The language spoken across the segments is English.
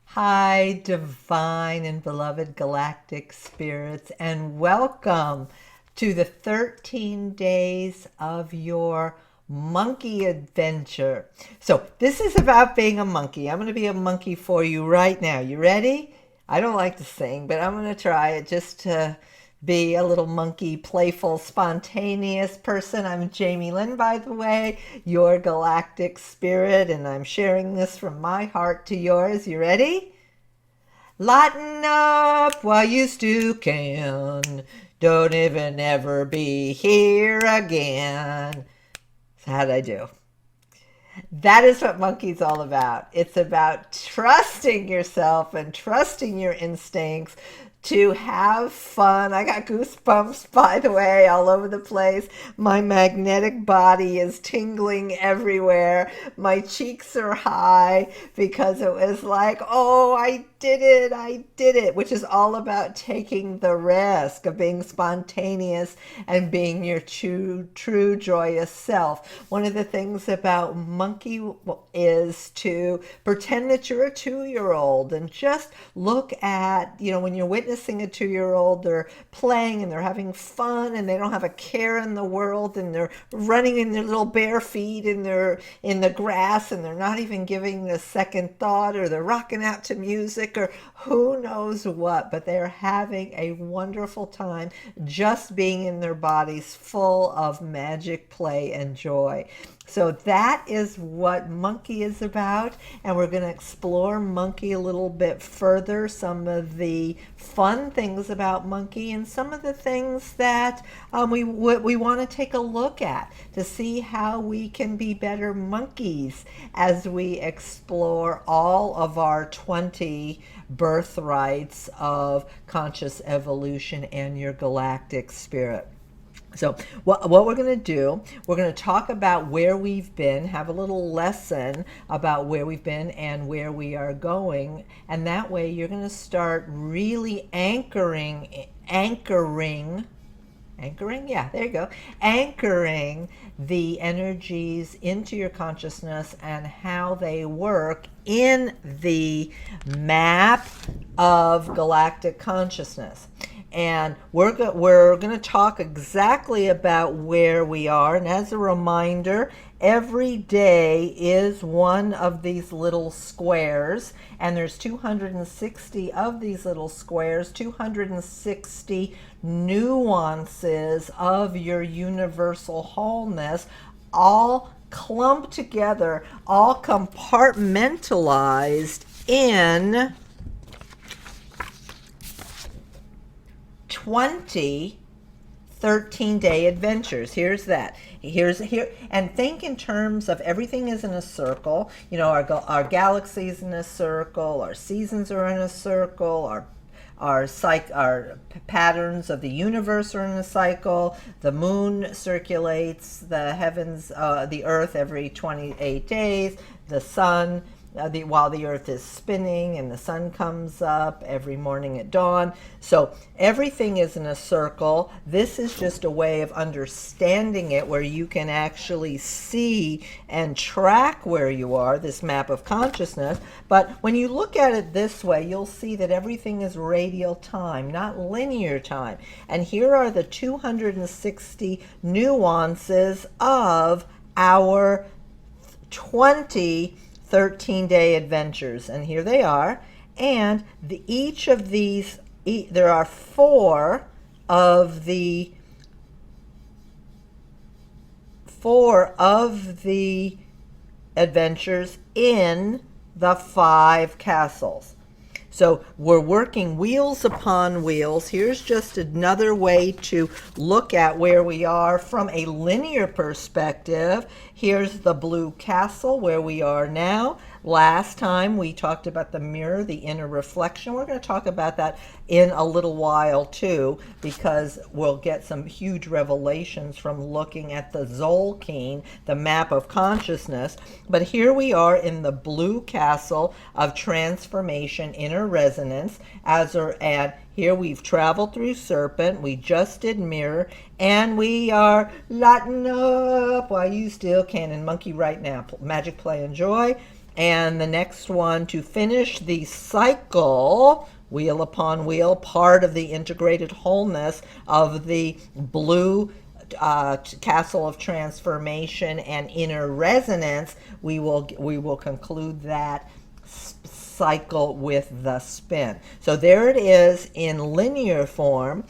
Hi, divine and beloved galactic spirits, and welcome to the 13 days of your monkey adventure. So, this is about being a monkey. I'm going to be a monkey for you right now. You ready? I don't like to sing, but I'm going to try it just to be a little monkey, playful, spontaneous person. I'm Jamie Lynn, by the way, your galactic spirit, and I'm sharing this from my heart to yours. You ready? Lighten up while you still can. Don't even ever be here again. So how'd I do? That is what Monkey's all about. It's about trusting yourself and trusting your instincts to have fun. I got goosebumps, by the way, all over the place. My magnetic body is tingling everywhere. My cheeks are high because it was like, oh, I did it, which is all about taking the risk of being spontaneous and being your true joyous self. One of the things about Monkey is to pretend that you're a 2-year-old and just look at, when you're witnessing a 2-year-old, they're playing and they're having fun and they don't have a care in the world and they're running in their little bare feet and they're in the grass and they're not even giving a second thought, or they're rocking out to music or who knows what, but they're having a wonderful time just being in their bodies full of magic, play, and joy. So that is what Monkey is about, and we're going to explore Monkey a little bit further, some of the fun things about Monkey and some of the things that we want to take a look at to see how we can be better monkeys as we explore all of our 20 birthrights of conscious evolution and your galactic spirit. So what we're going to do, we're going to talk about where we've been, have a little lesson about where we've been and where we are going. And that way you're going to start really anchoring, yeah, there you go, anchoring the energies into your consciousness and how they work in the map of galactic consciousness. And we're going to talk exactly about where we are. And as a reminder, every day is one of these little squares, and there's 260 of these little squares, 260 nuances of your universal wholeness, all clumped together, all compartmentalized in 20 13-day adventures. Here's that. Here, and think in terms of everything is in a circle. Our galaxies in a circle, our seasons are in a circle, our patterns of the universe are in a cycle. The moon circulates the heavens, the earth every 28 days. The sun, while the earth is spinning, and the sun comes up every morning at dawn. So everything is in a circle. This is just a way of understanding it, where you can actually see and track where you are, this map of consciousness. But when you look at it this way, you'll see that everything is radial time, not linear time. And here are the 260 nuances of our 20 13-day adventures, and here they are. And each of these, there are four of the adventures in the 5 castles. So we're working wheels upon wheels. Here's just another way to look at where we are from a linear perspective. Here's the blue castle where we are now. Last time we talked about the mirror, the inner reflection. We're going to talk about that in a little while too, because we'll get some huge revelations from looking at the Zolkeen, the map of consciousness. But here we are in the blue castle of transformation, inner resonance, and here we've traveled through serpent, we just did mirror, and we are lighten up while you still can in monkey right now. Magic, play, and joy. And the next one, to finish the cycle, wheel upon wheel, part of the integrated wholeness of the blue castle of transformation and inner resonance, we will conclude that cycle with the spin. So there it is in linear form,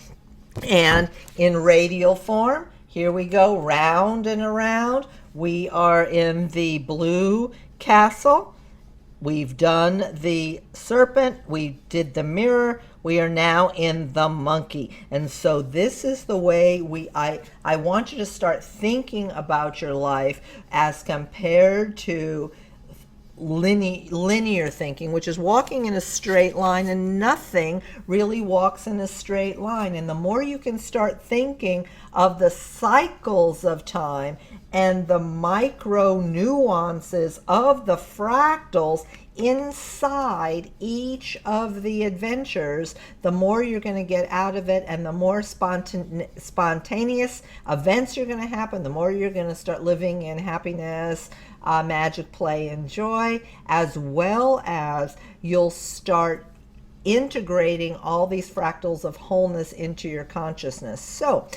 and in radial form, here we go, round and around. We are in the blue castle. We've done the serpent. We did the mirror. We are now in the monkey. And so this is the way I want you to start thinking about your life as compared to linear thinking, which is walking in a straight line, and nothing really walks in a straight line. And the more you can start thinking of the cycles of time and the micro nuances of the fractals inside each of the adventures, the more you're going to get out of it, and the more spontaneous events you're going to happen, the more you're going to start living in happiness, magic, play, and joy, as well as you'll start integrating all these fractals of wholeness into your consciousness. So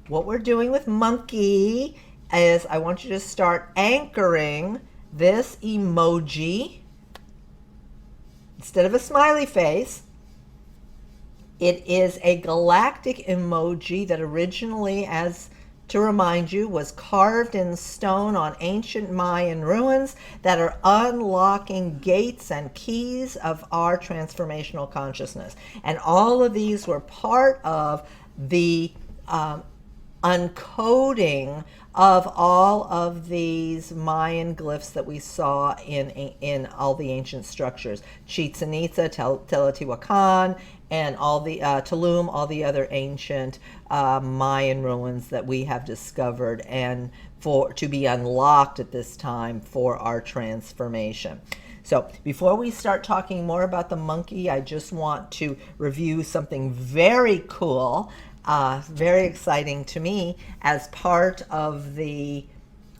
what we're doing with monkey is I want you to start anchoring this emoji. Instead of a smiley face, it is a galactic emoji that originally, as to remind you, was carved in stone on ancient Mayan ruins that are unlocking gates and keys of our transformational consciousness. And all of these were part of the uncoding of all of these Mayan glyphs that we saw in all the ancient structures, Chichen Itza, Teotihuacan, and all the Tulum, all the other ancient Mayan ruins that we have discovered and to be unlocked at this time for our transformation. So before we start talking more about the monkey, I just want to review something very cool, very exciting to me as part of the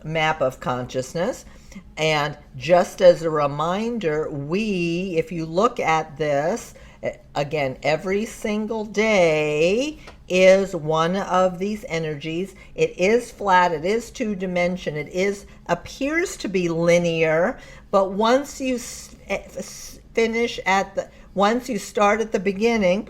map of consciousness. And just as a reminder, if you look at this, again, every single day is one of these energies. It is flat, it is two-dimension, appears to be linear, but once you once you start at the beginning,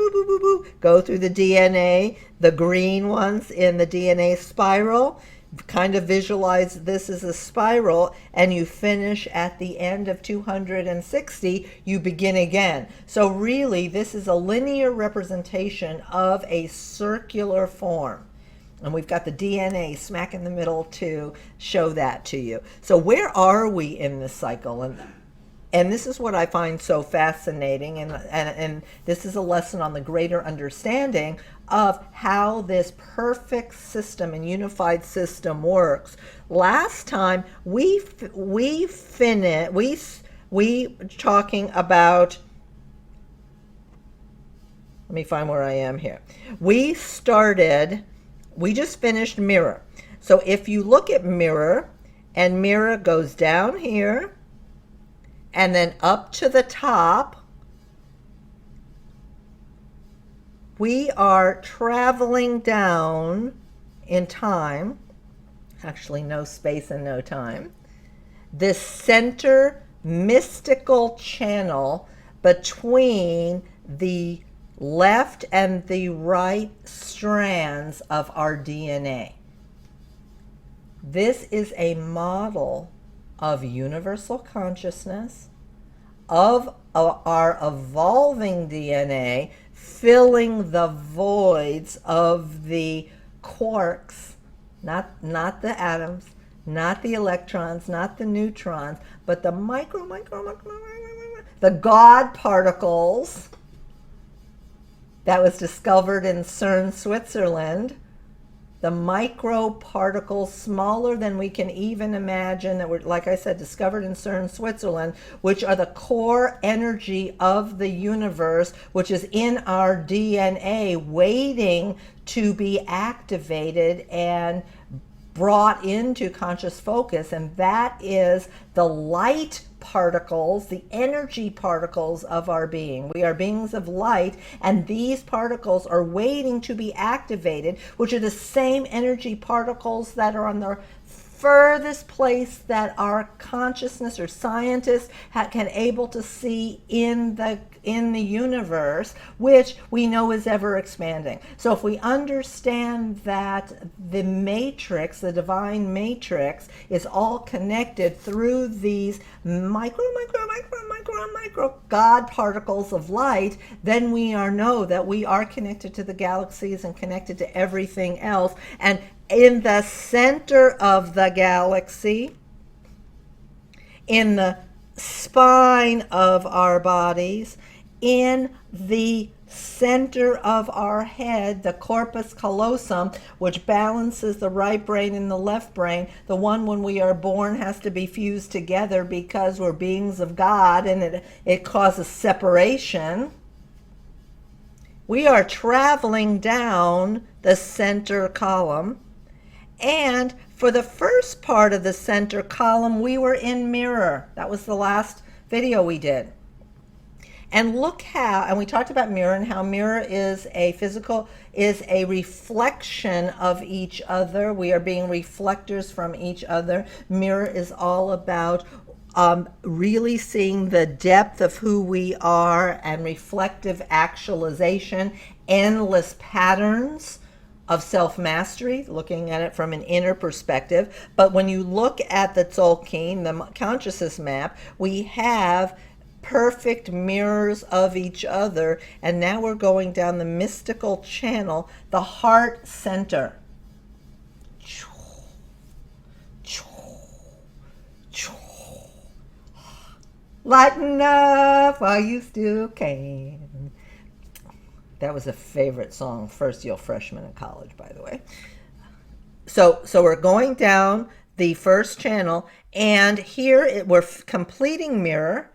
go through the DNA, the green ones in the DNA spiral, kind of visualize this as a spiral, and you finish at the end of 260, you begin again. So really, this is a linear representation of a circular form. And we've got the DNA smack in the middle to show that to you. So where are we in this cycle? And this is what I find so fascinating, and this is a lesson on the greater understanding of how this perfect system and unified system works. Last time we talking about, let me find where I am here. We just finished mirror. So if you look at mirror, and mirror goes down here, and then up to the top, we are traveling down in time, actually no space and no time, this center mystical channel between the left and the right strands of our DNA. This is a model of universal consciousness, of our evolving DNA, filling the voids of the quarks, not the atoms, not the electrons, not the neutrons, but the the God particles that was discovered in CERN, Switzerland. The micro particles smaller than we can even imagine that were, like I said, discovered in CERN, Switzerland, which are the core energy of the universe, which is in our DNA waiting to be activated and brought into conscious focus, and that is the light particles, the energy particles of our being. We are beings of light, and these particles are waiting to be activated, which are the same energy particles that are on the furthest place that our consciousness or scientists can able to see in the universe, which we know is ever expanding. So if we understand that the matrix, the divine matrix, is all connected through these micro God particles of light, then we know that we are connected to the galaxies and connected to everything else. And in the center of the galaxy, in the spine of our bodies, in the center of our head, the corpus callosum, which balances the right brain and the left brain, the one when we are born has to be fused together because we're beings of God, and it causes separation. We are traveling down the center column. And for the first part of the center column, we were in mirror. That was the last video we did. And look how, and we talked about mirror and how mirror is a reflection of each other. We are being reflectors from each other. Mirror is all about really seeing the depth of who we are and reflective actualization, endless patterns of self-mastery, looking at it from an inner perspective. But when you look at the Tzolk'in, the consciousness map, we have perfect mirrors of each other. And now we're going down the mystical channel, the heart center. Lighten up while you still can. That was a favorite song, first year freshman in college, by the way. So we're going down the first channel, and here we're completing mirror.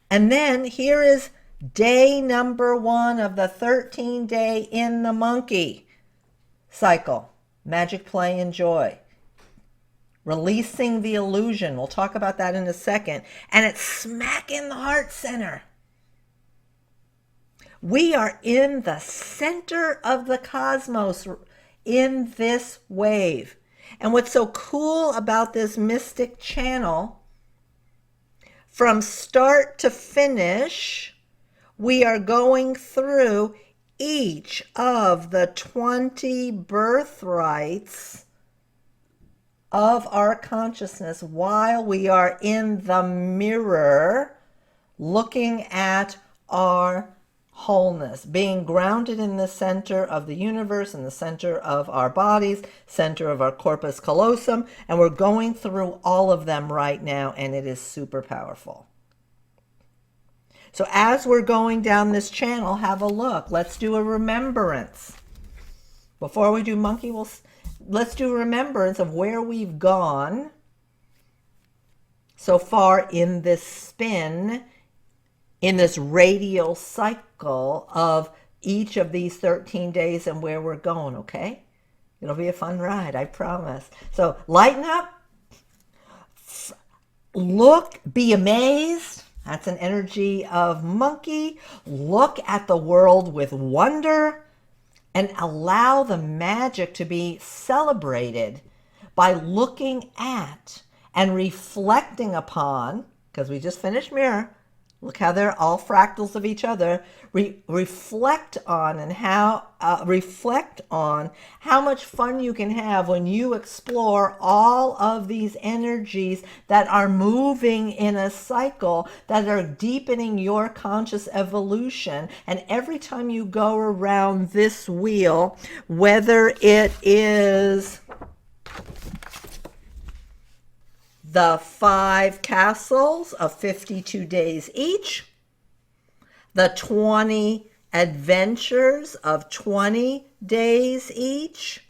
And then here is day number 1 of the 13-day in the monkey cycle. Magic, play, and joy. Releasing the illusion. We'll talk about that in a second. And it's smack in the heart center. We are in the center of the cosmos in this wave. And what's so cool about this mystic channel, from start to finish, we are going through each of the 20 birthrights of our consciousness while we are in the mirror looking at our wholeness, being grounded in the center of the universe, in the center of our bodies, center of our corpus callosum, and we're going through all of them right now, and it is super powerful. So as we're going down this channel, have a look. Let's do a remembrance. Before we do monkey, let's do a remembrance of where we've gone so far in this spin, in this radial cycle of each of these 13 days and where we're going, okay? It'll be a fun ride, I promise. So lighten up, look, be amazed. That's an energy of monkey. Look at the world with wonder and allow the magic to be celebrated by looking at and reflecting upon, because we just finished mirror. Look how they're all fractals of each other. Reflect on how much fun you can have when you explore all of these energies that are moving in a cycle, that are deepening your conscious evolution. And every time you go around this wheel, whether it is the 5 castles of 52 days each, the 20 adventures of 20 days each,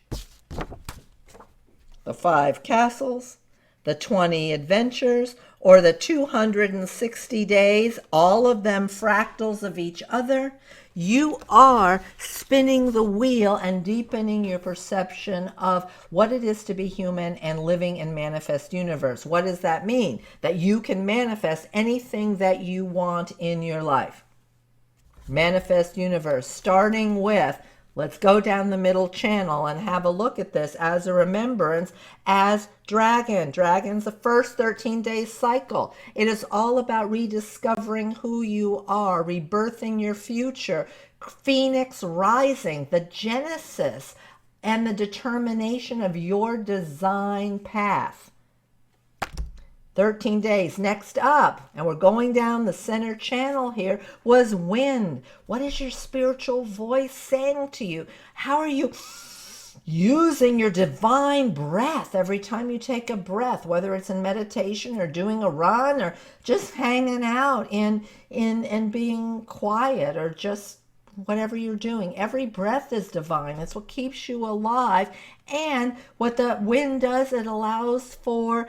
the 5 castles, the 20 adventures, or the 260 days, all of them fractals of each other, you are spinning the wheel and deepening your perception of what it is to be human and living in manifest universe. What does that mean? That you can manifest anything that you want in your life. Manifest universe, starting with, let's go down the middle channel and have a look at this as a remembrance as dragon. Dragon's the first 13-day cycle. It is all about rediscovering who you are, rebirthing your future, phoenix rising, the genesis and the determination of your design path. 13 days. Next up, and we're going down the center channel here, was wind. What is your spiritual voice saying to you? How are you using your divine breath every time you take a breath, whether it's in meditation or doing a run or just hanging out in being quiet or just whatever you're doing? Every breath is divine. It's what keeps you alive. And what the wind does, it allows for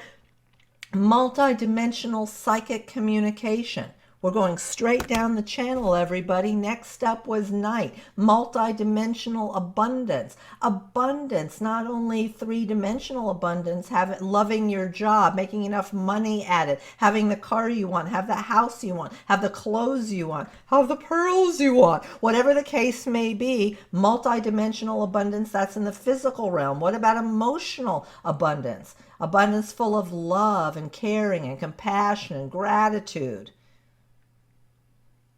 multi-dimensional psychic communication. We're going straight down the channel, everybody. Next up was night, multi-dimensional abundance. Abundance, not only three-dimensional abundance, loving your job, making enough money at it, having the car you want, have the house you want, have the clothes you want, have the pearls you want, whatever the case may be. Multi-dimensional abundance, that's in the physical realm. What about emotional abundance? Abundance full of love and caring and compassion and gratitude.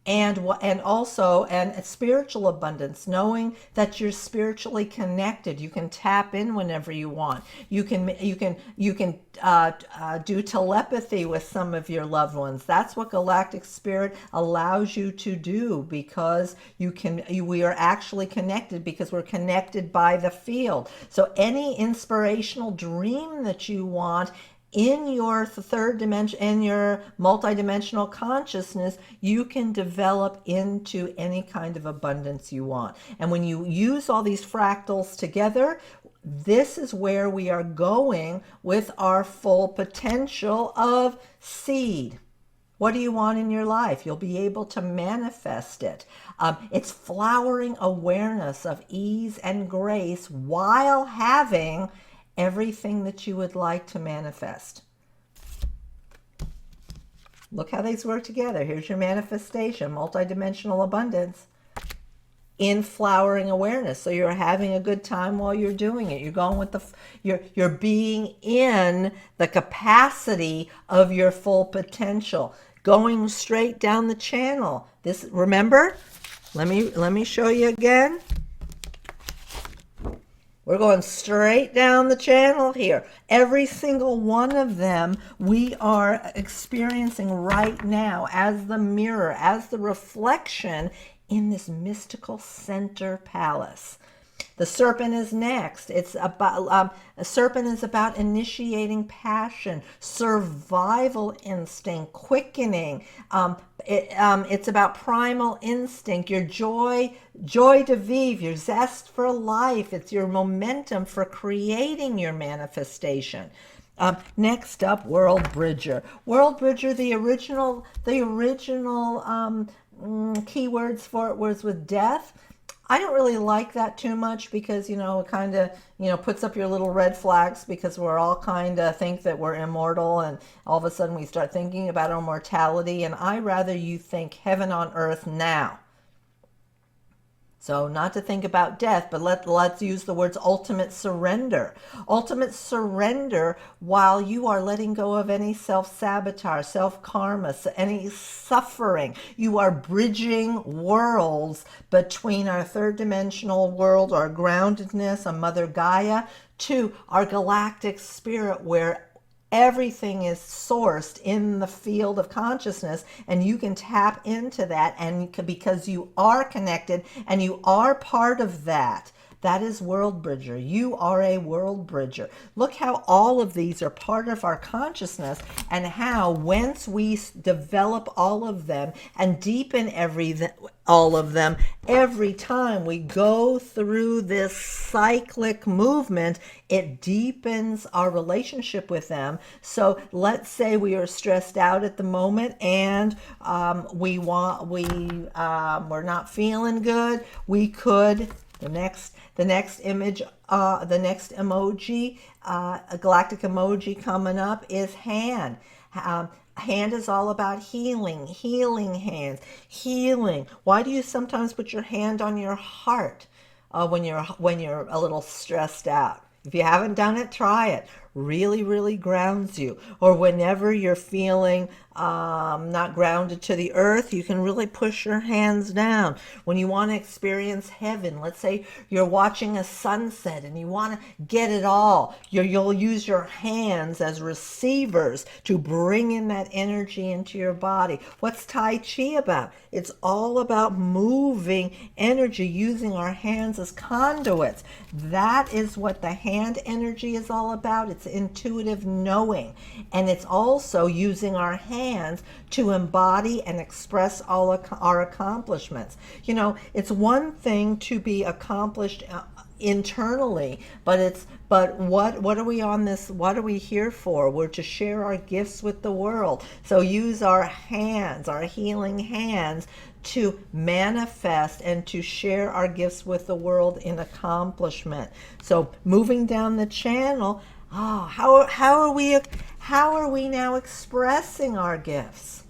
And also spiritual abundance, knowing that you're spiritually connected. You can tap in whenever you want. You can do telepathy with some of your loved ones. That's what Galactic Spirit allows you to do, because we are actually connected, because we're connected by the field. So any inspirational dream that you want in your third dimension, in your multidimensional consciousness, you can develop into any kind of abundance you want. And when you use all these fractals together, this is where we are going with our full potential of seed. What do you want in your life? You'll be able to manifest it. It's flowering awareness of ease and grace while having everything that you would like to manifest. Look how these work together. Here's your manifestation, multidimensional abundance in flowering awareness. So you're having a good time while you're doing it. You're going with you're being in the capacity of your full potential, going straight down the channel. This, remember, let me show you again. We're going straight down the channel here. Every single one of them we are experiencing right now as the mirror, as the reflection in this mystical center palace. The serpent is next. It's about a serpent is about initiating passion, survival instinct, quickening. It's about primal instinct, your joy de vivre, your zest for life. It's your momentum for creating your manifestation. Next up, World Bridger. World Bridger, the original keywords for it was with death. I don't really like that too much, because, it kind of, puts up your little red flags, because we're all kind of think that we're immortal, and all of a sudden we start thinking about our mortality. And I rather you think heaven on earth now. So not to think about death, but let's use the words ultimate surrender. Ultimate surrender while you are letting go of any self-sabotage, self-karma, any suffering. You are bridging worlds between our third dimensional world, our groundedness, a Mother Gaia, to our galactic spirit, where everything is sourced in the field of consciousness, and you can tap into that, and because you are connected and you are part of that. That is world bridger. You are a world bridger. Look how all of these are part of our consciousness, and how once we develop all of them and deepen all of them, every time we go through this cyclic movement, it deepens our relationship with them. So let's say we are stressed out at the moment, and we're not feeling good. We could, the next image, the next emoji, a galactic emoji coming up is hand. Hand is all about healing hands, healing. Why do you sometimes put your hand on your heart when you're a little stressed out? If you haven't done it, try it. Really, really grounds you. Or whenever you're feeling not grounded to the earth, you can really push your hands down. When you want to experience heaven, let's say you're watching a sunset and you want to get it all, you'll use your hands as receivers to bring in that energy into your body. What's Tai Chi about? It's all about moving energy, using our hands as conduits. That is what the hand energy is all about. It's intuitive knowing. And it's also using our hands to embody and express all our accomplishments. You know, it's one thing to be accomplished internally, but what are we on this? What are we here for? We're to share our gifts with the world. So use our hands, our healing hands, to manifest and to share our gifts with the world in accomplishment. So moving down the channel, how are we now expressing our gifts?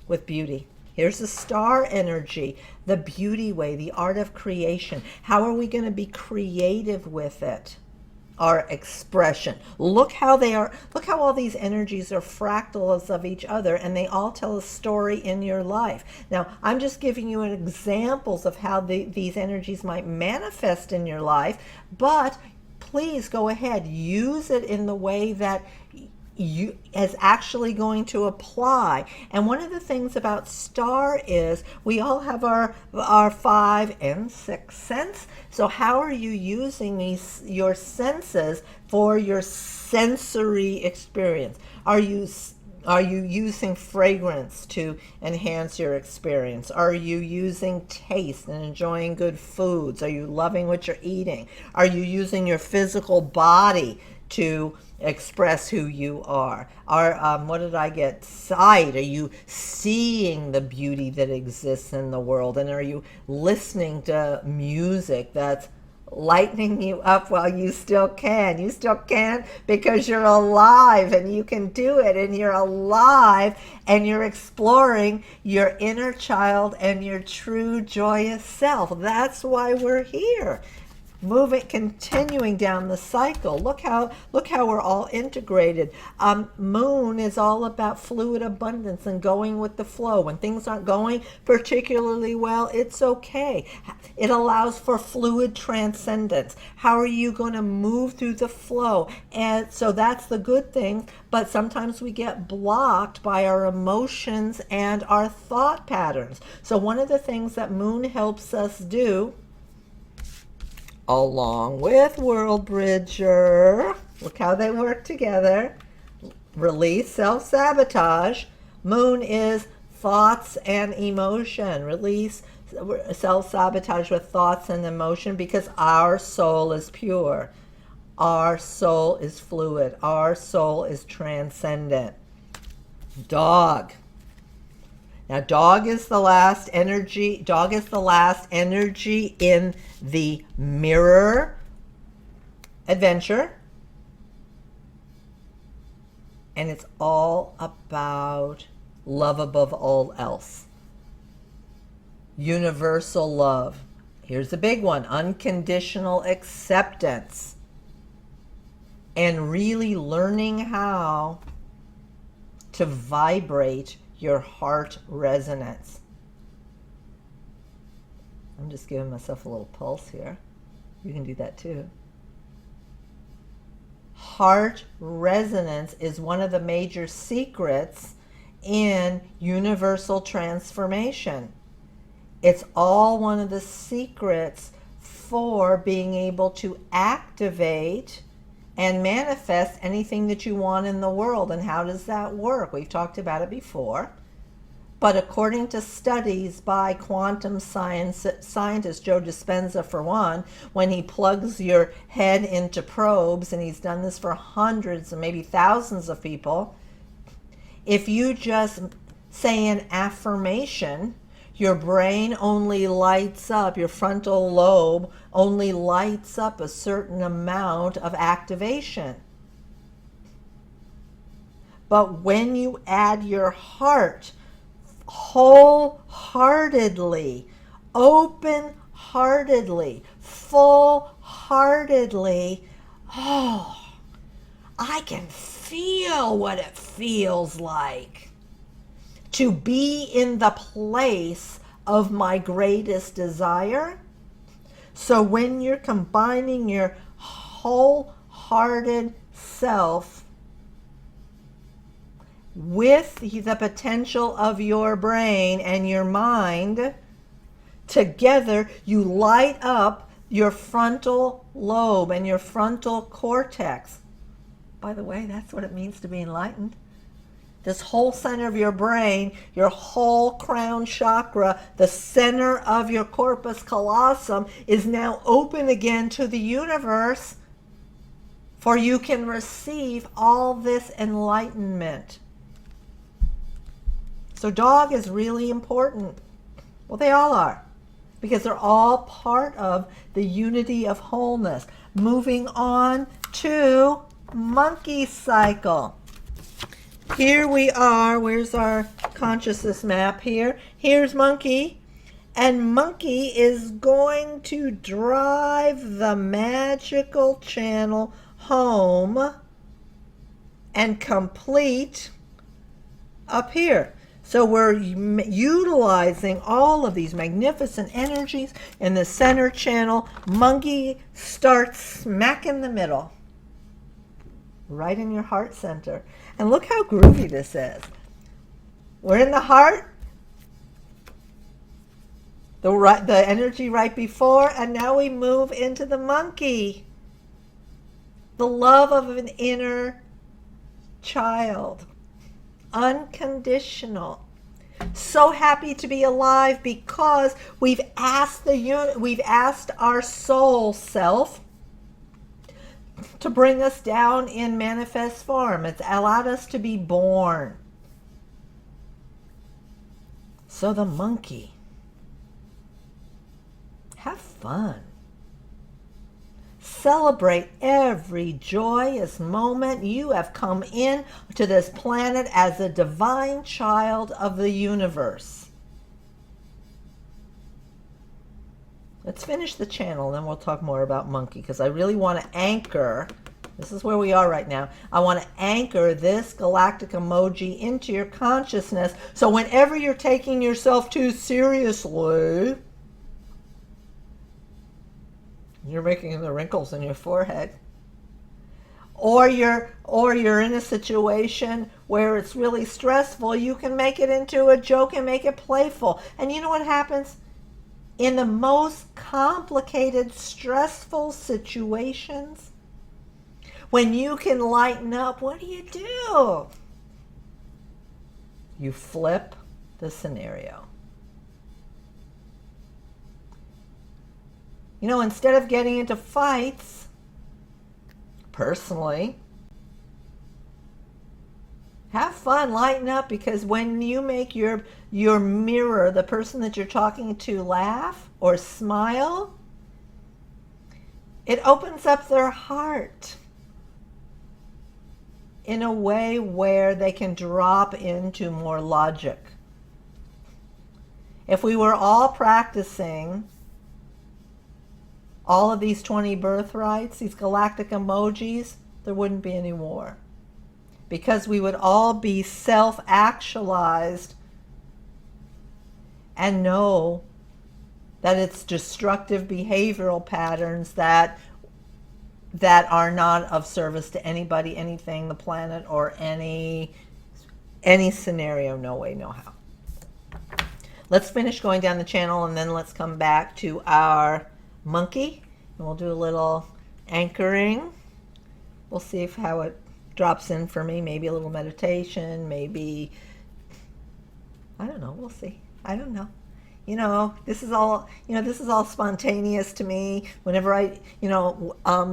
With beauty. Here's the star energy, the beauty way, the art of creation. How are we going to be creative with it? Our expression. Look how all these energies are fractals of each other, and they all tell a story in your life. Now, I'm just giving you examples of how these energies might manifest in your life, but please go ahead, use it in the way that is actually going to apply. And one of the things about star is we all have our 5 and 6 sense. So how are you using your senses for your sensory experience? Are you using fragrance to enhance your experience? Are you using taste and enjoying good foods? Are you loving what you're eating? Are you using your physical body to express who you are? What did I get? Sight. Are you seeing the beauty that exists in the world? And are you listening to music that's lightening you up while you still can? You still can because you're alive and you can do it, and you're alive and you're exploring your inner child and your true joyous self. That's why we're here. Continuing down the cycle. Look how we're all integrated. Moon is all about fluid abundance and going with the flow. When things aren't going particularly well, it's okay. It allows for fluid transcendence. How are you going to move through the flow? And so that's the good thing, but sometimes we get blocked by our emotions and our thought patterns. So one of the things that Moon helps us do, along with World Bridger, look how they work together. Release self-sabotage. Moon is thoughts and emotion. Release self-sabotage with thoughts and emotion, because our soul is pure. Our soul is fluid. Our soul is transcendent. Dog. Now, dog is the last energy. Dog is the last energy in the mirror adventure. And it's all about love above all else. Universal love. Here's the big one: unconditional acceptance. And really learning how to vibrate your heart resonance. I'm just giving myself a little pulse here. You can do that too. Heart resonance is one of the major secrets in universal transformation. It's all one of the secrets for being able to activate and manifest anything that you want in the world. And how does that work? We've talked about it before. But according to studies by quantum scientist Joe Dispenza, for one, when he plugs your head into probes, and he's done this for hundreds and maybe thousands of people, if you just say an affirmation, your brain only lights up, your frontal lobe only lights up a certain amount of activation. But when you add your heart, wholeheartedly, open-heartedly, full-heartedly, oh, I can feel what it feels like to be in the place of my greatest desire. So when you're combining your wholehearted self with the potential of your brain and your mind, together you light up your frontal lobe and your frontal cortex. By the way, that's what it means to be enlightened. This whole center of your brain, your whole crown chakra, the center of your corpus callosum is now open again to the universe, for you can receive all this enlightenment. So dog is really important. Well, they all are, because they're all part of the unity of wholeness. Moving on to monkey cycle. Here we are. Where's our consciousness map here? Here's monkey. And monkey is going to drive the magical channel home and complete up here. So we're utilizing all of these magnificent energies in the center channel. Monkey starts smack in the middle, right in your heart center. And look how groovy this is. We're in the heart, the energy right before, and now we move into the monkey. The love of an inner child. Unconditional. So happy to be alive because we've asked our soul self to bring us down in manifest form. It's allowed us to be born. So the monkey. Have fun. Celebrate every joyous moment. You have come in to this planet as a divine child of the universe. Let's finish the channel, then we'll talk more about monkey, because I really want to anchor. This is where we are right now. I want to anchor this galactic emoji into your consciousness, so whenever you're taking yourself too seriously, you're making the wrinkles in your forehead, or you're in a situation where it's really stressful, you can make it into a joke and make it playful. And you know what happens? In the most complicated, stressful situations, when you can lighten up, what do? You flip the scenario. You know, instead of getting into fights, personally, have fun, lighten up, because when you make your mirror, the person that you're talking to, laugh or smile, it opens up their heart in a way where they can drop into more logic. If we were all practicing all of these 20 birthrights, these galactic emojis, there wouldn't be any war. Because we would all be self-actualized and know that it's destructive behavioral patterns that are not of service to anybody, anything, the planet, or any scenario. No way, no how. Let's finish going down the channel, and then let's come back to our monkey, and we'll do a little anchoring. We'll see how it drops in for me. Maybe a little meditation, maybe, I don't know, we'll see. I don't know. This is all spontaneous to me. Whenever I,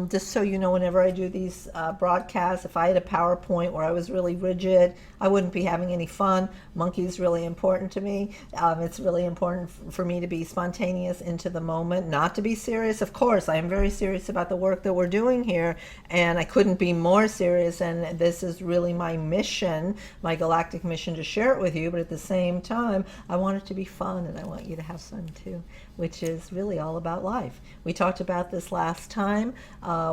just so you know, whenever I do these broadcasts, if I had a PowerPoint where I was really rigid, I wouldn't be having any fun. Monkey is really important to me. It's really important for me to be spontaneous into the moment, not to be serious. Of course, I am very serious about the work that we're doing here, and I couldn't be more serious, and this is really my mission, my galactic mission, to share it with you, but at the same time, I want it to be fun, and I want you to have fun too, which is really all about life. We talked about this last time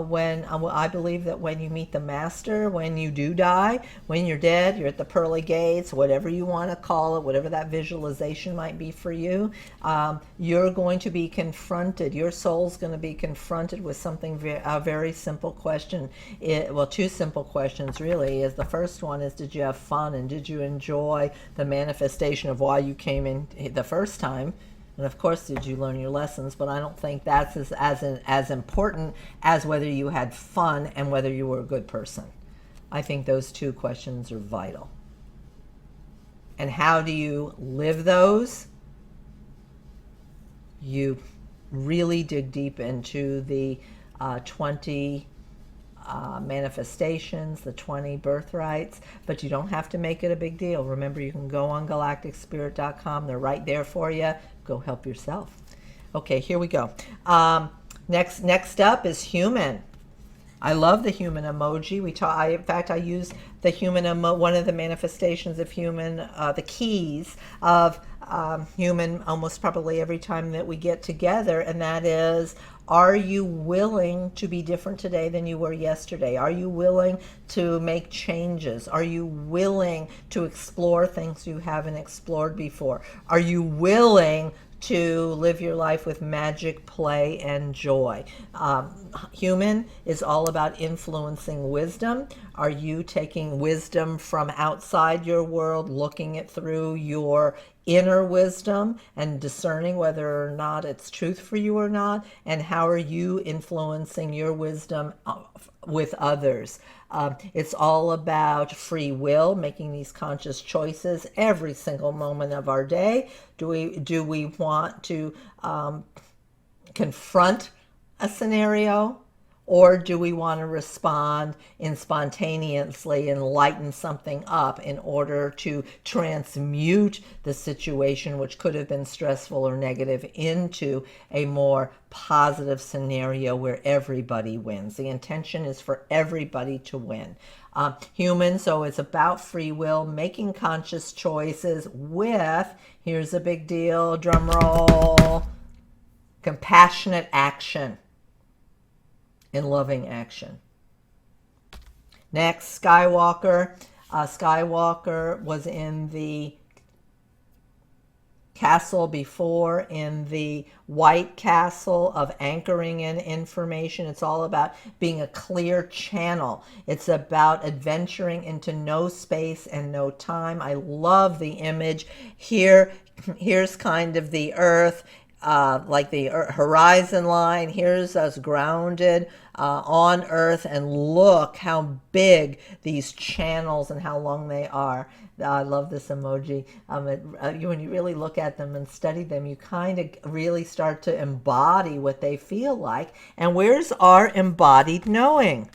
when I believe that when you meet the master, when you do die, when you're dead, you're at the pearly gates, whatever you want to call it, whatever that visualization might be for you, you're going to be confronted, your soul's going to be confronted with something, a very simple question. Well, two simple questions really. The first one is, did you have fun, and did you enjoy the manifestation of why you came in the first time? And of course, did you learn your lessons? But I don't think that's as important as whether you had fun and whether you were a good person. I think those two questions are vital. And how do you live those? You really dig deep into the 20 manifestations, the 20 birthrights, but you don't have to make it a big deal. Remember, you can go on galacticspirit.com. They're right there for you. Go help yourself. Okay, here we go. Next up is human. I love the human emoji. In fact, I use the human one of the manifestations of human, the keys of human, almost probably every time that we get together, and that is, are you willing to be different today than you were yesterday? Are you willing to make changes? Are you willing to explore things you haven't explored before? Are you willing to live your life with magic, play, and joy? Human is all about influencing wisdom. Are you taking wisdom from outside your world, looking it through your inner wisdom and discerning whether or not it's truth for you or not? And how are you influencing your wisdom with others? It's all about free will, making these conscious choices every single moment of our day. Do we want to confront a scenario, or do we want to respond in spontaneously and lighten something up in order to transmute the situation, which could have been stressful or negative, into a more positive scenario where everybody wins? The intention is for everybody to win. Human, so it's about free will, making conscious choices with, here's a big deal, drum roll, compassionate action and loving action. Next, Skywalker. Skywalker was in the castle before, in the white castle of anchoring in information. It's all about being a clear channel. It's about adventuring into no space and no time. I love the image here. Here's kind of the earth, like the horizon line. Here's us grounded on earth, and look how big these channels and how long they are. I love this emoji. When you really look at them and study them, you kind of really start to embody what they feel like. And where's our embodied knowing?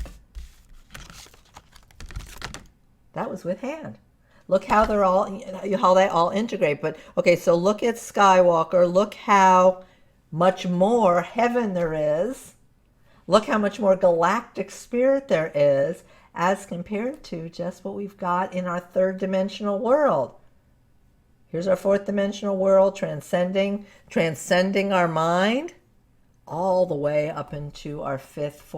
That was with hand. Look how they all integrate. But okay, so look at Skywalker. Look how much more heaven there is. Look how much more galactic spirit there is as compared to just what we've got in our third dimensional world. Here's our fourth dimensional world, transcending our mind all the way up into our fifth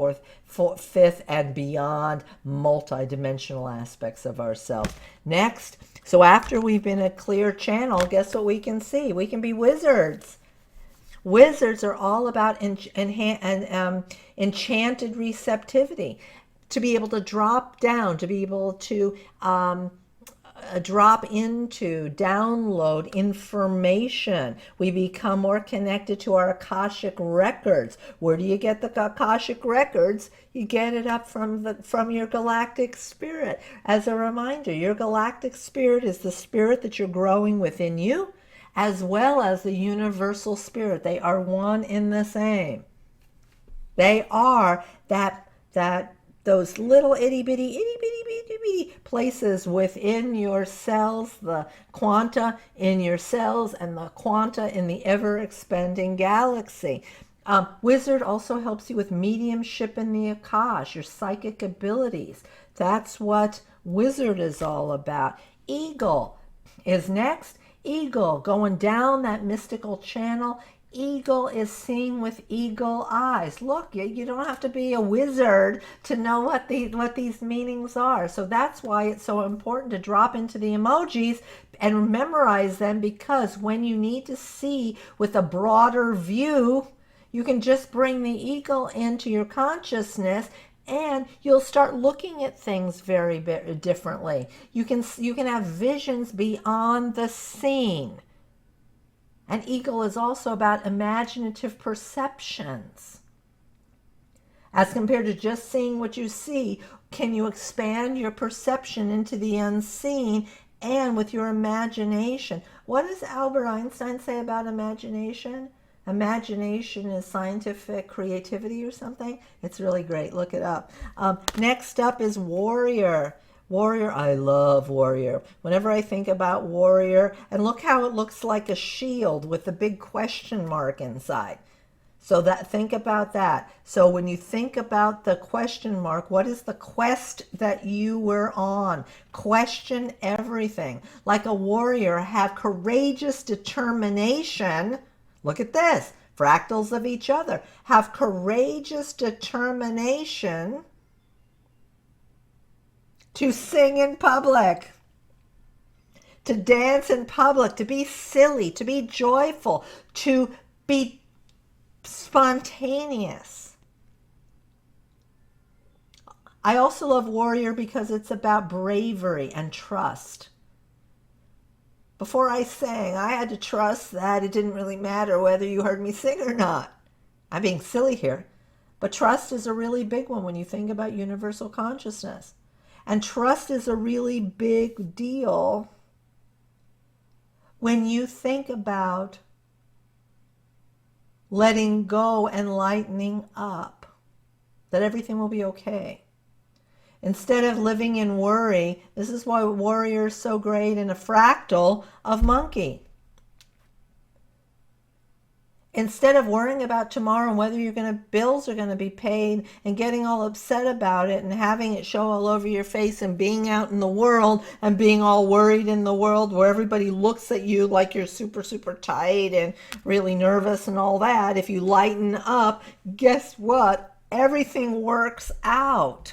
and beyond multi-dimensional aspects of ourselves. Next, so after we've been a clear channel, guess what we can see? We can be wizards. Wizards are all about enchanted receptivity, to be able to drop down, to be able to drop into, download information. We become more connected to our Akashic records. Where do you get the Akashic records? You get it up from your galactic spirit. As a reminder, your galactic spirit is the spirit that you're growing within you, as well as the universal spirit. They are one in the same. They are those little itty bitty places within your cells, the quanta in your cells and the quanta in the ever expanding galaxy. Wizard also helps you with mediumship in the Akash, your psychic abilities. That's what Wizard is all about. Eagle is next. Eagle, going down that mystical channel. Eagle is seeing with eagle eyes. Look, you don't have to be a wizard to know what these meanings are. So that's why it's so important to drop into the emojis and memorize them, because when you need to see with a broader view, you can just bring the eagle into your consciousness and you'll start looking at things very differently. You can have visions beyond the scene. And eagle is also about imaginative perceptions. As compared to just seeing what you see, can you expand your perception into the unseen and with your imagination? What does Albert Einstein say about imagination? Imagination is scientific creativity or something. It's really great. Look it up. Next up is warrior. Warrior, I love warrior. Whenever I think about warrior, and look how it looks like a shield with the big question mark inside. So think about that. So when you think about the question mark, what is the quest that you were on? Question everything. Like a warrior, have courageous determination. Look at this, fractals of each other. Have courageous determination to sing in public, to dance in public, to be silly, to be joyful, to be spontaneous. I also love warrior because it's about bravery and trust. Before I sang, I had to trust that it didn't really matter whether you heard me sing or not. I'm being silly here, but trust is a really big one when you think about universal consciousness. And trust is a really big deal when you think about letting go and lightening up, that everything will be okay. Instead of living in worry, this is why warrior is so great in a fractal of monkey. Instead of worrying about tomorrow and whether bills are going to be paid and getting all upset about it and having it show all over your face and being out in the world and being all worried in the world where everybody looks at you like you're super, super tight and really nervous and all that, if you lighten up, guess what? Everything works out.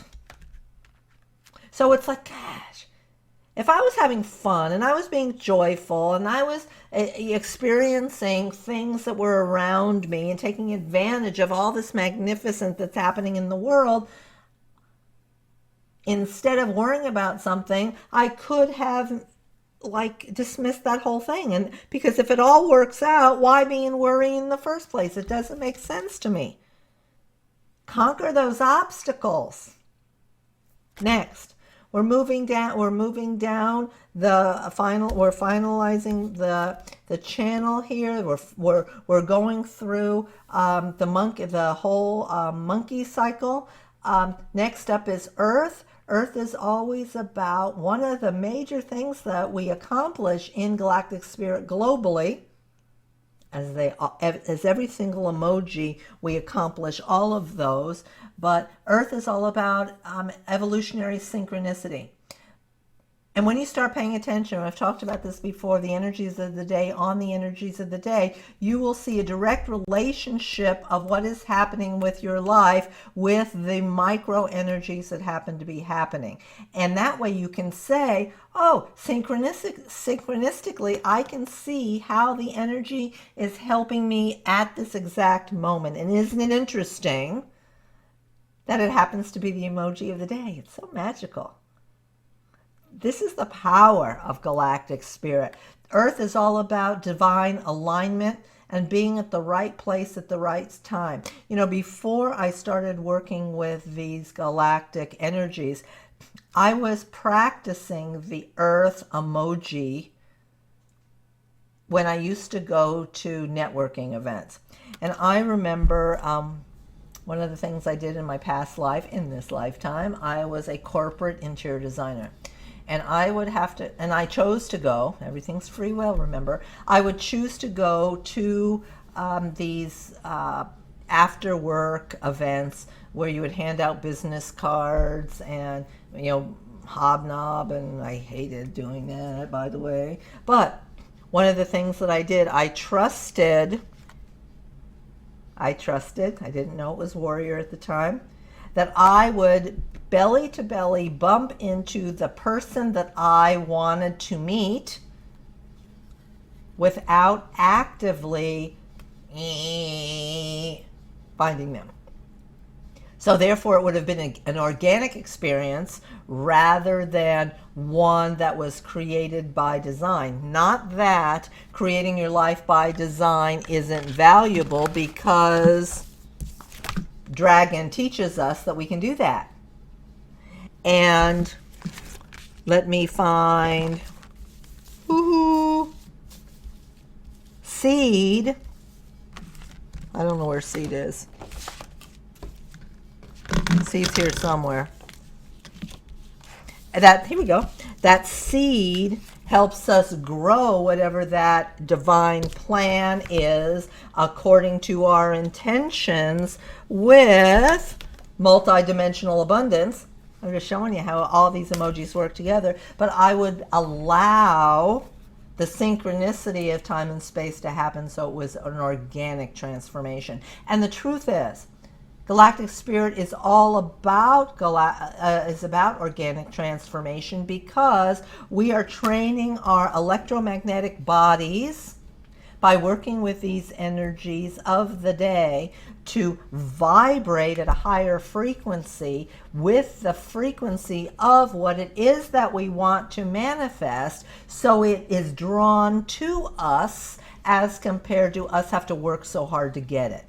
So it's like, gosh, if I was having fun and I was being joyful and I was experiencing things that were around me and taking advantage of all this magnificence that's happening in the world, instead of worrying about something, I could have dismissed that whole thing. And because if it all works out, why be in worry in the first place? It doesn't make sense to me. Conquer those obstacles. Next. We're moving down the final, we're finalizing the channel here. We're going through the whole monkey cycle. Next up is Earth. Earth is always about one of the major things that we accomplish in Galactic Spirit globally. As every single emoji, we accomplish all of those. But Earth is all about evolutionary synchronicity. And when you start paying attention, I've talked about this before, the energies of the day, on the energies of the day, you will see a direct relationship of what is happening with your life with the micro energies that happen to be happening. And that way you can say, oh, synchronistically, I can see how the energy is helping me at this exact moment. And isn't it interesting that it happens to be the emoji of the day? It's so magical. This is the power of galactic spirit. Earth is all about divine alignment and being at the right place at the right time. You know, before I started working with these galactic energies, I was practicing the earth emoji when I used to go to networking events. And I remember one of the things I did in my past life, in this lifetime, I was a corporate interior designer. And I would have to, and I chose to go, everything's free will, remember, I would choose to go to these after work events where you would hand out business cards and, you know, hobnob, and I hated doing that, by the way. But one of the things that I did, I trusted, I didn't know it was warrior at the time, that I would belly to belly bump into the person that I wanted to meet without actively finding them. So therefore, it would have been an organic experience rather than one that was created by design. Not that creating your life by design isn't valuable, because Dragon teaches us that we can do that. And let me find seed. I don't know where seed is. Seed's here somewhere. Here we go. That seed helps us grow whatever that divine plan is according to our intentions with multidimensional abundance. I'm just showing you how all these emojis work together. But I would allow the synchronicity of time and space to happen, so it was an organic transformation. And the truth is, Galactic Spirit is all about organic transformation, because we are training our electromagnetic bodies by working with these energies of the day to vibrate at a higher frequency with the frequency of what it is that we want to manifest, so it is drawn to us as compared to us have to work so hard to get it.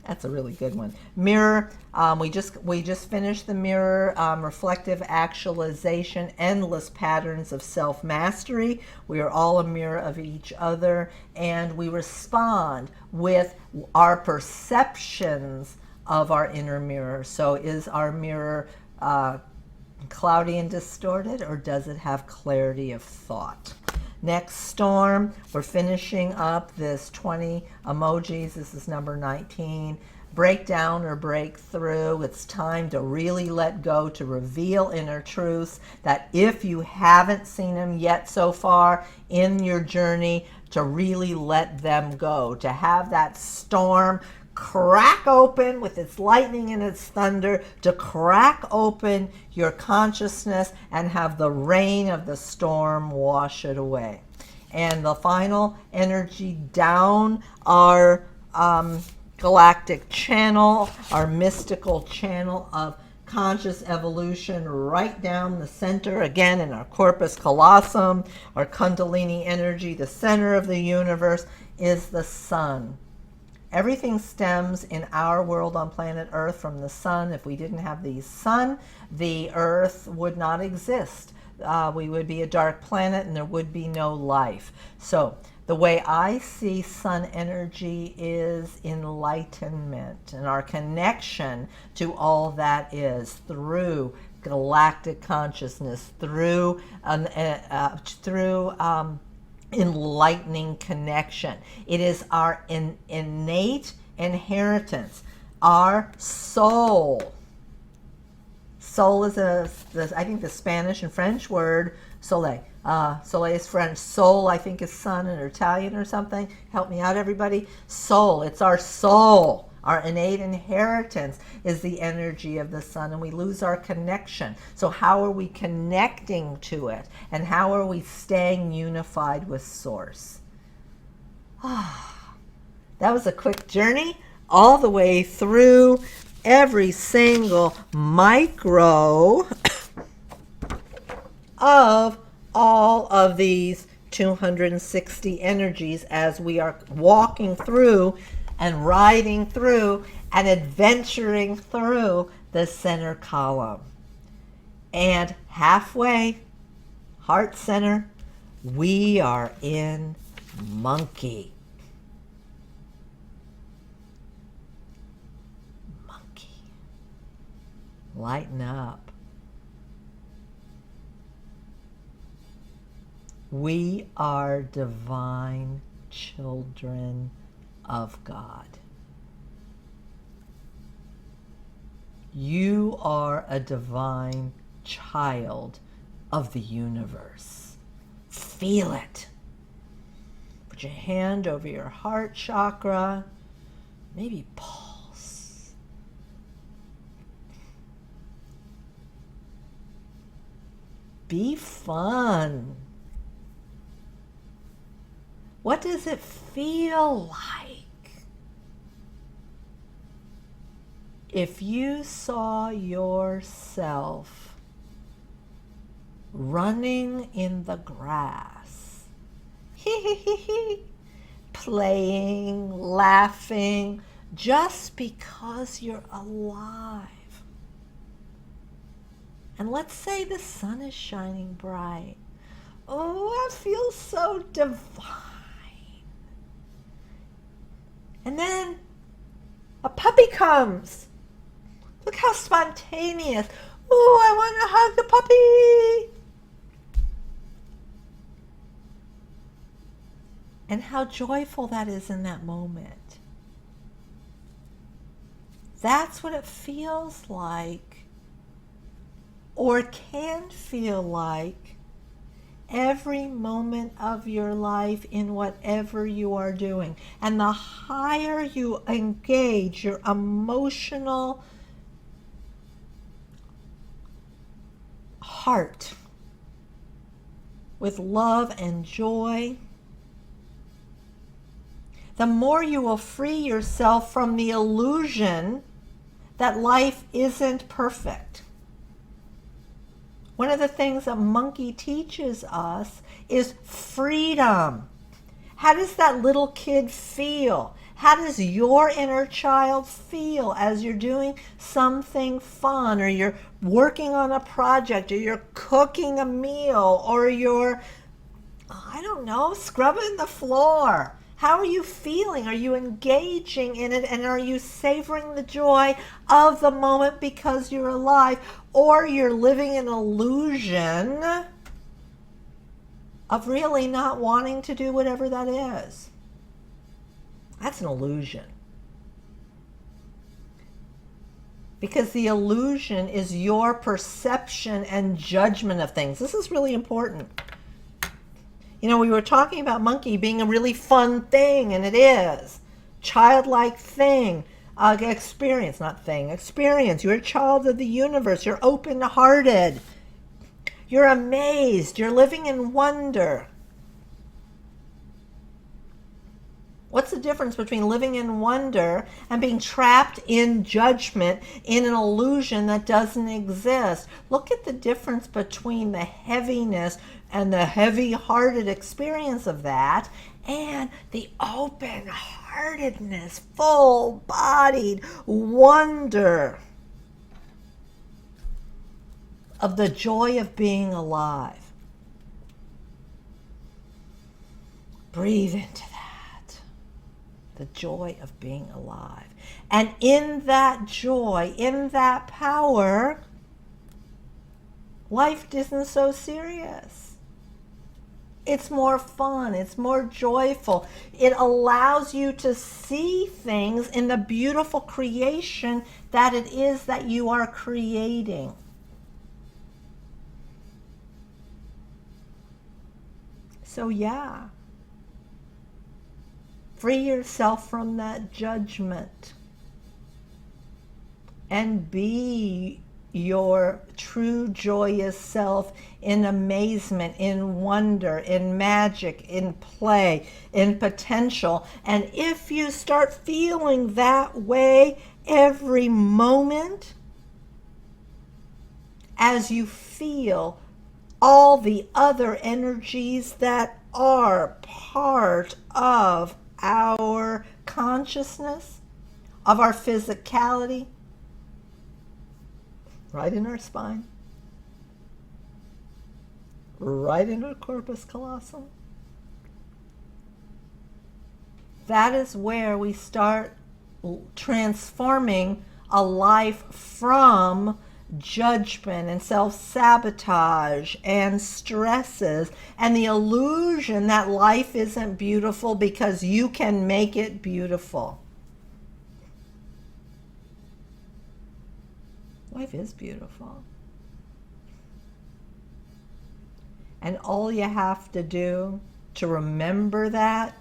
That's a really good one. Mirror, we just finished the mirror, reflective actualization, endless patterns of self-mastery. We are all a mirror of each other, and we respond with our perceptions of our inner mirror. So is our mirror cloudy and distorted, or does it have clarity of thought? Next storm, we're finishing up this 20 emojis. This is number 19. Break down or break through. It's time to really let go, to reveal inner truths that if you haven't seen them yet so far in your journey, to really let them go, to have that storm crack open with its lightning and its thunder, to crack open your consciousness and have the rain of the storm wash it away. And the final energy down our galactic channel, our mystical channel of conscious evolution, right down the center, again in our corpus callosum, our kundalini energy, the center of the universe, is the sun. Everything stems in our world on planet Earth from the sun. If we didn't have the sun, the Earth would not exist. We would be a dark planet and there would be no life. So the way I see sun energy is enlightenment, and our connection to all that is through galactic consciousness, through enlightening connection. It is our innate inheritance, our soul. Soul is I think the Spanish and French word soleil. Soleil is French. Soul, I think, is sun in Italian or something. Help me out, everybody. Soul. It's our soul. Our innate inheritance is the energy of the sun, and we lose our connection. So how are we connecting to it? And how are we staying unified with Source? That was a quick journey all the way through every single micro of all of these 260 energies as we are walking through and riding through and adventuring through the center column. And halfway, heart center, we are in monkey. Monkey. Lighten up. We are divine children of God. You are a divine child of the universe. Feel it. Put your hand over your heart chakra. Maybe pulse. Be fun. What does it feel like if you saw yourself running in the grass, playing, laughing, just because you're alive? And let's say the sun is shining bright. Oh, that feels so divine. And then a puppy comes. Look how spontaneous. Oh, I want to hug the puppy. And how joyful that is in that moment. That's what it feels like, or can feel like, every moment of your life in whatever you are doing. And the higher you engage your emotional heart with love and joy, the more you will free yourself from the illusion that life isn't perfect. One of the things that monkey teaches us is freedom. How does that little kid feel? How does your inner child feel as you're doing something fun, or you're working on a project, or you're cooking a meal, or you're, I don't know, scrubbing the floor? How are you feeling? Are you engaging in it, and are you savoring the joy of the moment because you're alive? Or you're living an illusion of really not wanting to do whatever that is? That's an illusion. Because the illusion is your perception and judgment of things. This is really important. You know, we were talking about monkey being a really fun thing, and it is. Childlike thing, experience, not thing, experience. You're a child of the universe. You're open-hearted. You're amazed. You're living in wonder. What's the difference between living in wonder and being trapped in judgment in an illusion that doesn't exist? Look at the difference between the heaviness and the heavy-hearted experience of that and the open-heartedness, full-bodied wonder of the joy of being alive. Breathe into that. The joy of being alive. And in that joy, in that power, life isn't so serious. It's more fun. It's more joyful. It allows you to see things in the beautiful creation that it is that you are creating. So yeah. Free yourself from that judgment and be your true joyous self in amazement, in wonder, in magic, in play, in potential. And if you start feeling that way every moment, as you feel all the other energies that are part of our consciousness, of our physicality, right in our spine, right in our corpus callosum. That is where we start transforming a life from judgment and self-sabotage and stresses and the illusion that life isn't beautiful because you can make it beautiful. Life is beautiful. And all you have to do to remember that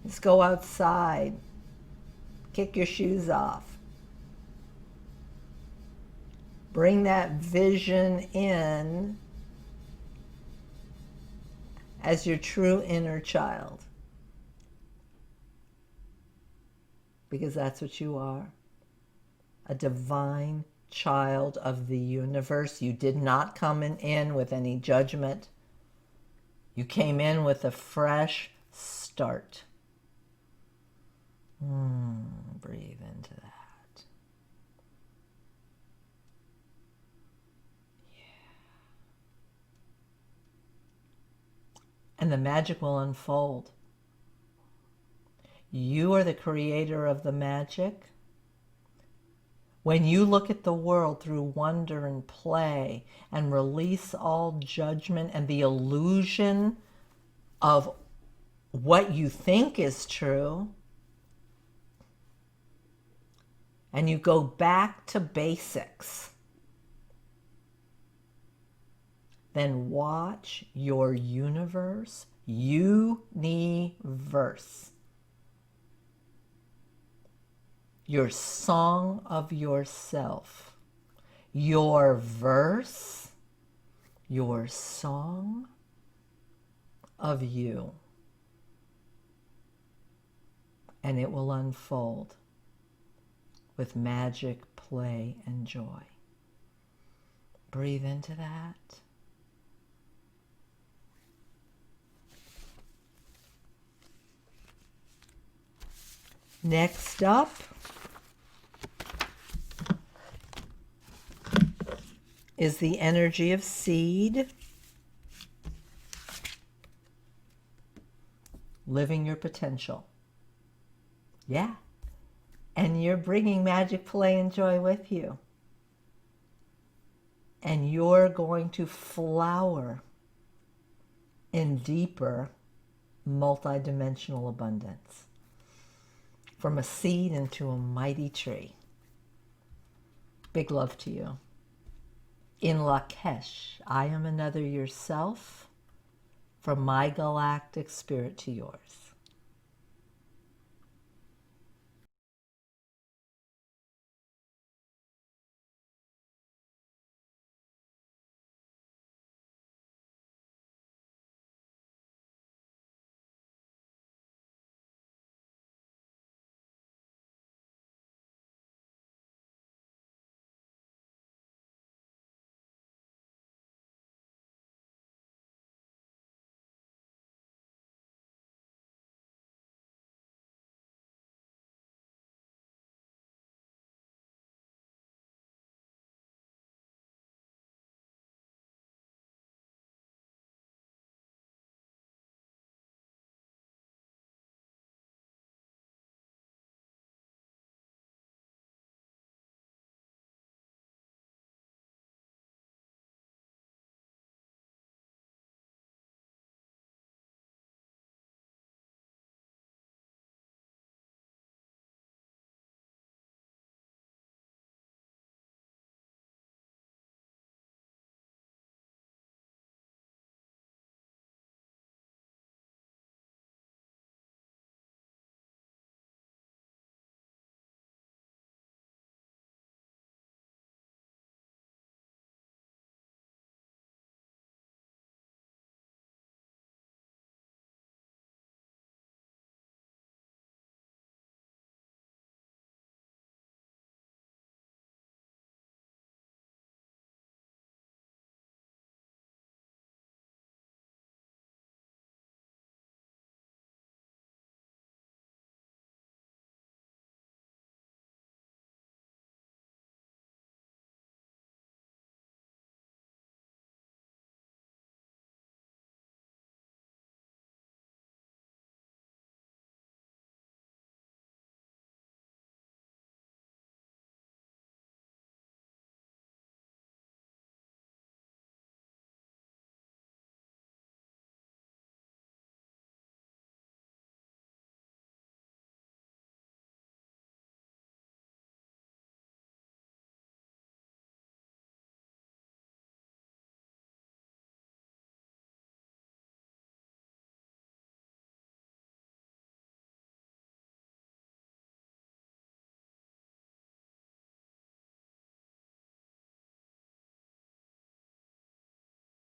is go outside, kick your shoes off, bring that vision in as your true inner child, because that's what you are, a divine child of the universe. You did not come in with any judgment. You came in with a fresh start. Breathe into that. Yeah. And the magic will unfold. You are the creator of the magic. When you look at the world through wonder and play and release all judgment and the illusion of what you think is true, and you go back to basics, then watch your universe, universe, your song of yourself, your verse, your song of you. And it will unfold with magic, play, and joy. Breathe into that. Next up is the energy of seed. Living your potential. Yeah. And you're bringing magic, play, and joy with you. And you're going to flower in deeper, multidimensional abundance. From a seed into a mighty tree. Big love to you. In Lakesh, I am another yourself, from my galactic spirit to yours.